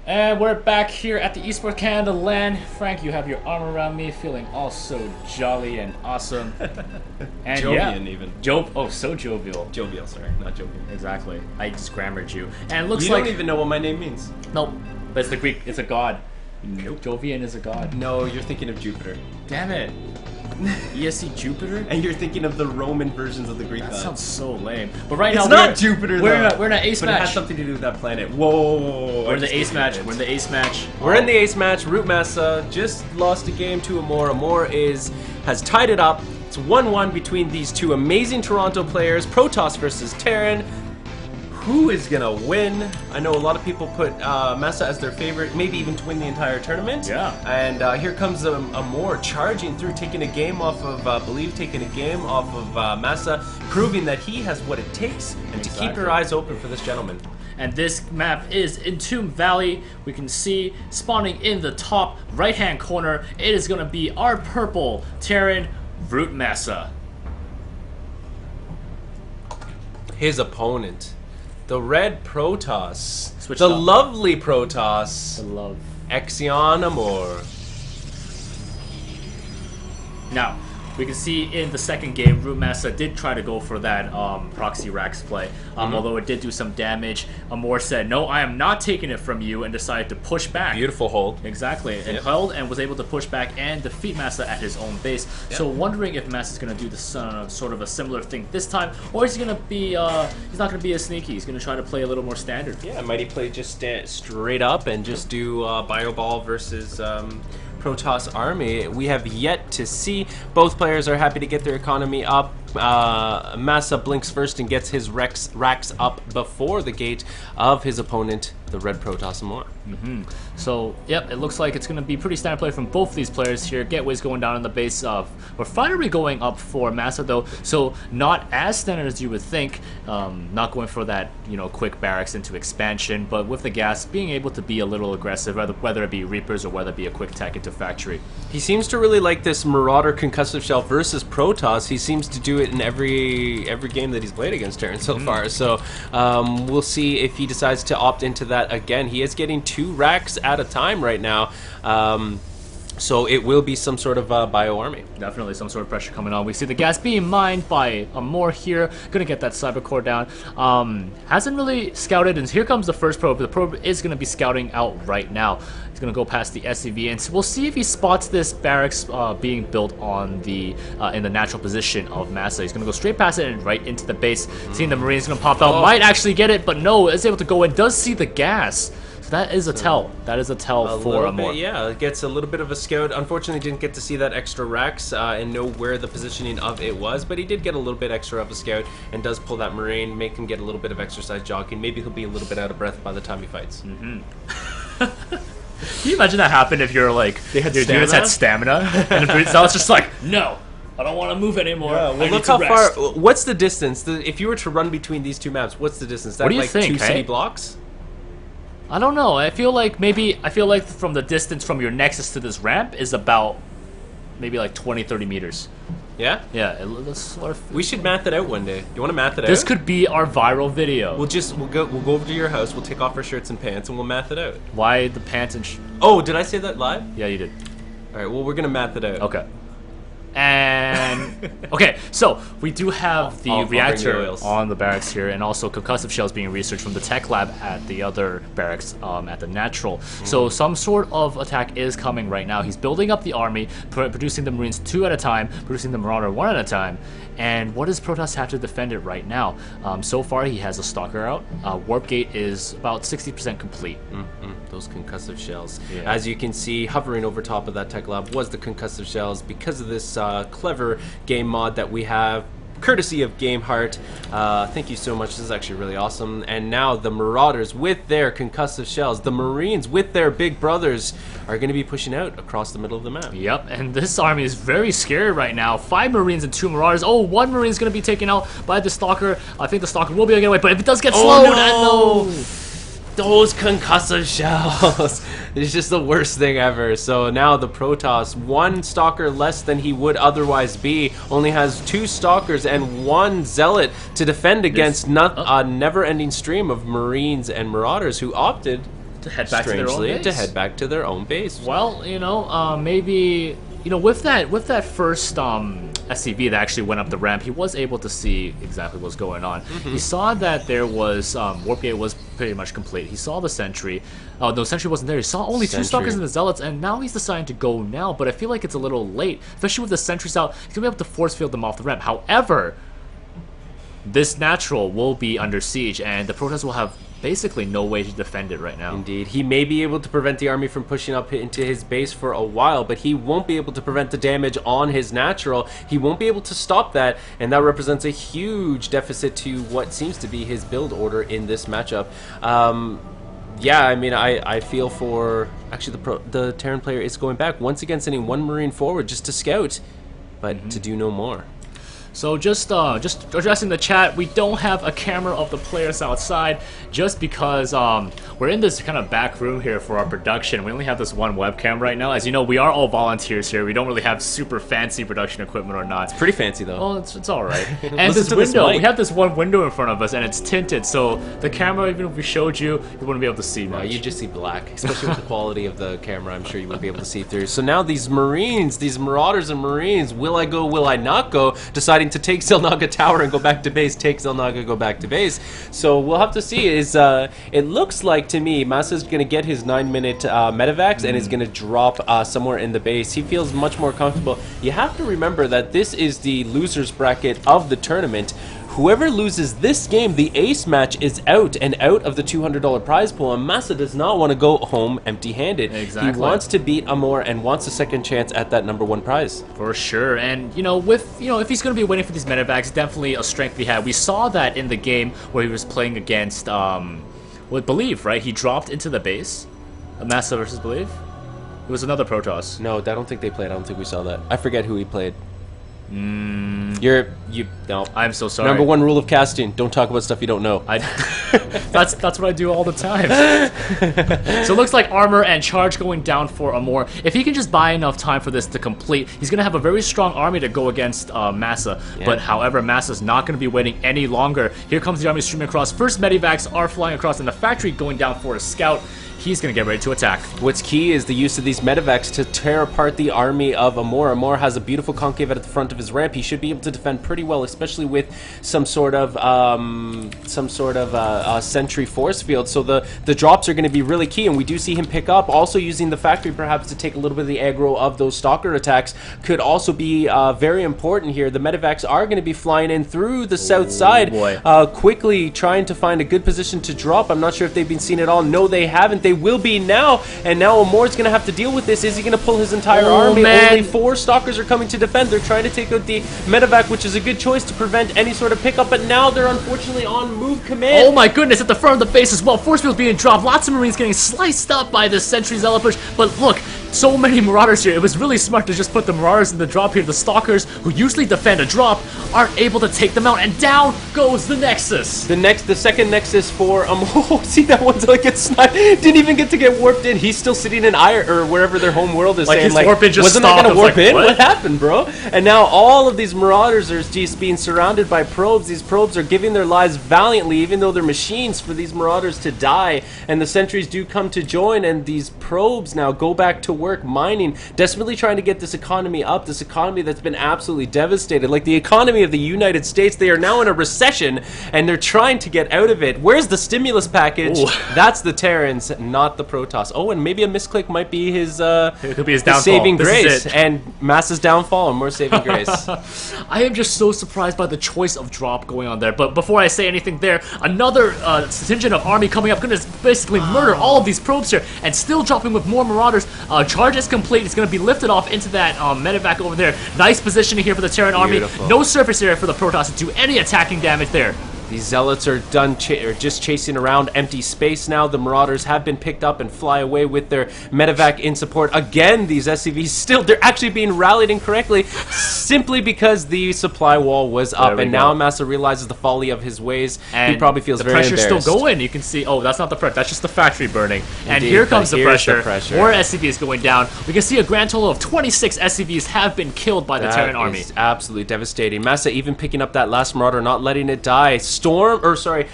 And we're back here at the eSports Canada LAN. Frank, you have your arm around me, feeling all so jolly and awesome. And Jovian even. So jovial. Jovial, sorry, not jovial. Exactly. I just grammared you. And it looks you like... don't even know what my name means. Nope. But it's the Greek, it's a god. Nope. Jovian is a god. No, you're thinking of Jupiter. Damn it. ESC Jupiter? And you're thinking of the Roman versions of the Greek gods. That sounds so lame. But right now it's not Jupiter, we're though. we're in an ace but match. It has something to do with that planet. Whoa. We're in the ace match. We're in the ace match. We're in the ace match. ROOTMaSa just lost a game to ExioNAmour. ExioNAmour has tied it up. It's 1-1 between these two amazing Toronto players. Protoss versus Terran. Who is gonna win? I know a lot of people put Masa as their favorite, maybe even to win the entire tournament. Yeah. And here comes ExioNAmour charging through, taking a game off of Masa, proving that he has what it takes, and to keep your eyes open for this gentleman. And this map is Entombed Valley. We can see spawning in the top right-hand corner. It is gonna be our purple Terran ROOTMaSa. His opponent, the red Protoss, Switched the up. lovely Protoss, I love. exioNAmour. Now, we can see in the second game, ROOTMaSa did try to go for that proxy racks play, although it did do some damage. ExioNAmour said, "No, I am not taking it from you," and decided to push back. Beautiful hold. Exactly, and held and was able to push back and defeat Masa at his own base. So wondering if Masa's going to do this sort of a similar thing this time, or is he going to be, he's not going to be as sneaky. He's going to try to play a little more standard. Yeah, might he play just straight up and just do Bio Ball versus Protoss Army? We have yet to see. Both players are happy to get their economy up. Masa blinks first and gets his racks up before the gate of his opponent, the red Protoss ExioNAmour. So, yep, it looks like it's going to be pretty standard play from both of these players here. Gateway's going down in the base of... We're finally going up for Masa, though, so not as standard as you would think. Not going for that, you know, quick barracks into expansion, but with the gas, being able to be a little aggressive, whether it be Reapers or whether it be a quick tech into factory. He seems to really like this Marauder concussive shell versus Protoss. He seems to do it in every game that he's played against Terran so far. So we'll see if he decides to opt into that again. He is getting 2 racks at a time right now. So it will be some sort of bio army. Definitely some sort of pressure coming on. We see the gas being mined by ExioNAmour here. Gonna get that cyber core down. Hasn't really scouted, and here comes the first probe. The probe is gonna be scouting out right now. He's gonna go past the SCV, and so we'll see if he spots this barracks being built on the in the natural position of Masa. He's gonna go straight past it and right into the base. Seeing the Marines gonna pop out, might actually get it, but no, is able to go in. Does see the gas. That is a tell. That is a tell for ExioNAmour. Yeah, it gets a little bit of a scout. Unfortunately, didn't get to see that extra racks and know where the positioning of it was, but he did get a little bit extra of a scout and does pull that Marine, make him get a little bit of exercise jogging. Maybe he'll be a little bit out of breath by the time he fights. Can you imagine that happened if you're like, your units had stamina, and so it's just like, no, I don't want to move anymore. Yeah, well, look how far. What's the distance? If you were to run between these two maps, what's the distance? That what do you like think, 2 city blocks? I don't know. I feel like from the distance from your nexus to this ramp is about maybe like 20-30 meters. Yeah? Yeah, that's sort of... We should math it out one day. You want to math it out? This could be our viral video. We'll go over to your house, we'll take off our shirts and pants, and we'll math it out. Why the pants and... Oh, did I say that live? Yeah, you did. Alright, well, we're going to math it out. Okay. And okay, so we do have the reactor on the barracks here, and also concussive shells being researched from the tech lab at the other barracks at the natural. So some sort of attack is coming right now. He's building up the army, producing the Marines 2 at a time, producing the Marauder 1 at a time. And what does Protoss have to defend it right now? So far, he has a Stalker out. Warp Gate is about 60% complete. Those concussive shells. Yeah. As you can see, hovering over top of that tech lab was the concussive shells because of this clever game mod that we have, courtesy of GameHeart. Thank you so much. This is actually really awesome. And now the Marauders with their concussive shells, the Marines with their big brothers, are going to be pushing out across the middle of the map. Yep, and this army is very scary right now. 5 Marines and 2 Marauders. Oh, 1 Marine is going to be taken out by the Stalker. I think the Stalker will be able to get away, but if it does get slowed, no! Those concussive shells. It's just the worst thing ever. So now the Protoss, 1 Stalker less than he would otherwise be, only has 2 Stalkers and 1 Zealot to defend against a never-ending stream of Marines and Marauders who opted to head back to their own Strangely, base. to head back to their own base. Well, maybe with that first SCV that actually went up the ramp, he was able to see exactly what's going on. He saw that there was warp gate was pretty much complete. He saw the sentry. Oh, no, sentry wasn't there. He saw only two stalkers and the zealots, and now he's deciding to go now. But I feel like it's a little late, especially with the sentries out. He's gonna be able to force field them off the ramp. However, this natural will be under siege, and the Protoss will have basically no way to defend it right now. Indeed. He may be able to prevent the army from pushing up into his base for a while, but he won't be able to prevent the damage on his natural. He won't be able to stop that, and that represents a huge deficit to what seems to be his build order in this matchup. Yeah, I mean, I feel for... Actually, the Terran player is going back, once again sending one Marine forward just to scout, but to do no more. So just addressing the chat, we don't have a camera of the players outside just because we're in this kind of back room here for our production. We only have this one webcam right now. As you know, we are all volunteers here. We don't really have super fancy production equipment or not. It's pretty fancy though. Well, it's all right. And this window, we have this one window in front of us, and it's tinted, so the camera, even if we showed you, you wouldn't be able to see much. No, you just see black, especially with the quality of the camera. I'm sure you wouldn't be able to see through. So now these Marines, these Marauders and Marines, will I go, will I not go, deciding to take Xel'Naga Tower and go back to base, take Xel'Naga, go back to base. So we'll have to see. It looks like to me Masa's going to get his 9-minute medevacs and is going to drop somewhere in the base. He feels much more comfortable. You have to remember that this is the losers bracket of the tournament. Whoever loses this game, the ace match, is out and out of the $200 prize pool, and Masa does not want to go home empty-handed. Exactly. He wants to beat Amor and wants a second chance at that number 1 prize. For sure, and if he's going to be waiting for these medevacs, definitely a strength he had. We saw that in the game where he was playing against, Believe, right? He dropped into the base, Masa versus Believe. It was another Protoss. No, I don't think they played. I don't think we saw that. I forget who he played. No. I'm so sorry. Number 1 rule of casting: don't talk about stuff you don't know. That's what I do all the time. So it looks like armor and charge going down for Amor. If he can just buy enough time for this to complete, he's gonna have a very strong army to go against Masa. Yeah. But however, Masa's not gonna be waiting any longer. Here comes the army streaming across. First medevacs are flying across, and the factory going down for a scout. He's going to get ready to attack. What's key is the use of these medevacs to tear apart the army of Amor. Amor has a beautiful concave at the front of his ramp. He should be able to defend pretty well, especially with some sort of sentry force field. So the drops are going to be really key, and we do see him pick up. Also using the factory perhaps to take a little bit of the aggro of those stalker attacks could also be very important here. The medevacs are going to be flying in through the south side, quickly trying to find a good position to drop. I'm not sure if they've been seen at all. No, they haven't. They will be now, and now Amor's going to have to deal with this. Is he going to pull his entire army? Man. Only 4 stalkers are coming to defend. They're trying to take out the medevac, which is a good choice to prevent any sort of pickup, but now they're unfortunately on move command. Oh my goodness, at the front of the base as well. Force field being dropped. Lots of Marines getting sliced up by this sentry zealot push, but look, so many Marauders here. It was really smart to just put the Marauders in the drop here. The Stalkers, who usually defend a drop, aren't able to take them out, and down goes the Nexus. The second Nexus for oh, see that one's like it's sniped. Didn't even get to get warped in. He's still sitting in or wherever their home world is. Like saying, his warp in just wasn't stopped. that gonna warp in? What? What happened, bro? And now all of these Marauders are just being surrounded by probes. These probes are giving their lives valiantly, even though they're machines, for these Marauders to die. And the sentries do come to join, and these probes now go back to work mining, desperately trying to get this economy up, this economy that's been absolutely devastated. Like the economy of the United States, they are now in a recession, and they're trying to get out of it. Where's the stimulus package? Ooh. That's the Terrans, not the Protoss. Oh, and maybe a misclick might be his, it could be his downfall. saving This grace, is it. and Masa's downfall, and more saving grace. I am just so surprised by the choice of drop going on there. But before I say anything there, another contingent of army coming up, going to basically murder all of these probes here, and still dropping with more Marauders. Charge is complete. It's going to be lifted off into that medevac over there. Nice positioning here for the Terran army. No surface area for the Protoss to do any attacking damage there. These zealots are done just chasing around empty space now. The Marauders have been picked up and fly away with their medevac in support. Again, these SCVs still, they're actually being rallied incorrectly simply because the supply wall was up. And now Masa realizes the folly of his ways. And he probably feels very embarrassed. The pressure's still going. You can see, oh, that's not the pressure. That's just the factory burning. Indeed, and here comes the pressure. More SCVs SCVs going down. We can see a grand total of 26 SCVs have been killed by the Terran army. Absolutely devastating. Masa even picking up that last Marauder, not letting it die. Storm, or sorry,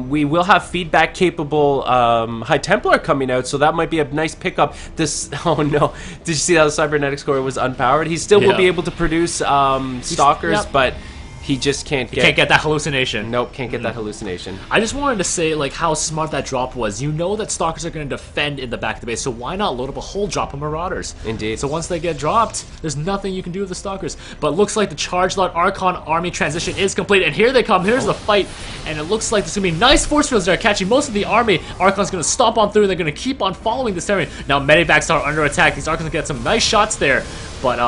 we will have feedback capable High Templar coming out, so that might be a nice pickup. This, oh no, did you see how the cybernetics core was unpowered? He still will be able to produce stalkers, but he just can't get that hallucination. Nope, can't get that hallucination. I just wanted to say like how smart that drop was. You know that stalkers are going to defend in the back of the base, so why not load up a whole drop of marauders? Indeed. So once they get dropped, there's nothing you can do with the stalkers. But looks like the charge lot Archon army transition is complete, and here they come. Here's the fight, and it looks like there's going to be nice force fields there catching most of the army. Archon's going to stomp on through, and they're going to keep on following this area. Now medivacs are under attack. These Archons get some nice shots there, but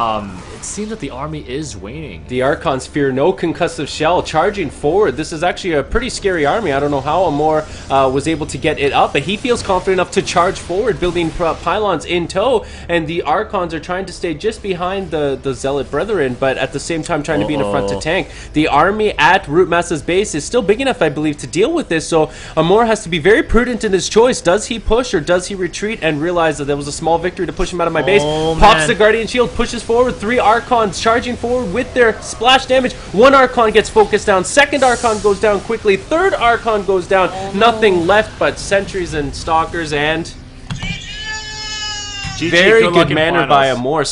it seems that the army is waning. The Archons fear no concussive shell, charging forward. This is actually a pretty scary army. I don't know how Amour was able to get it up, but he feels confident enough to charge forward, building pylons in tow, and the Archons are trying to stay just behind the Zealot Brethren, but at the same time trying to be in the front to tank. The army at ROOTMaSa's base is still big enough, I believe, to deal with this, so Amour has to be very prudent in his choice. Does he push or does he retreat and realize that there was a small victory to push him out of my base? Pops the Guardian Shield, pushes forward, 3 Archons charging forward with their splash damage. 1 Archon gets focused down, 2nd Archon goes down quickly, 3rd Archon goes down. Nothing left but sentries and stalkers, and GG, very good manner by Amour.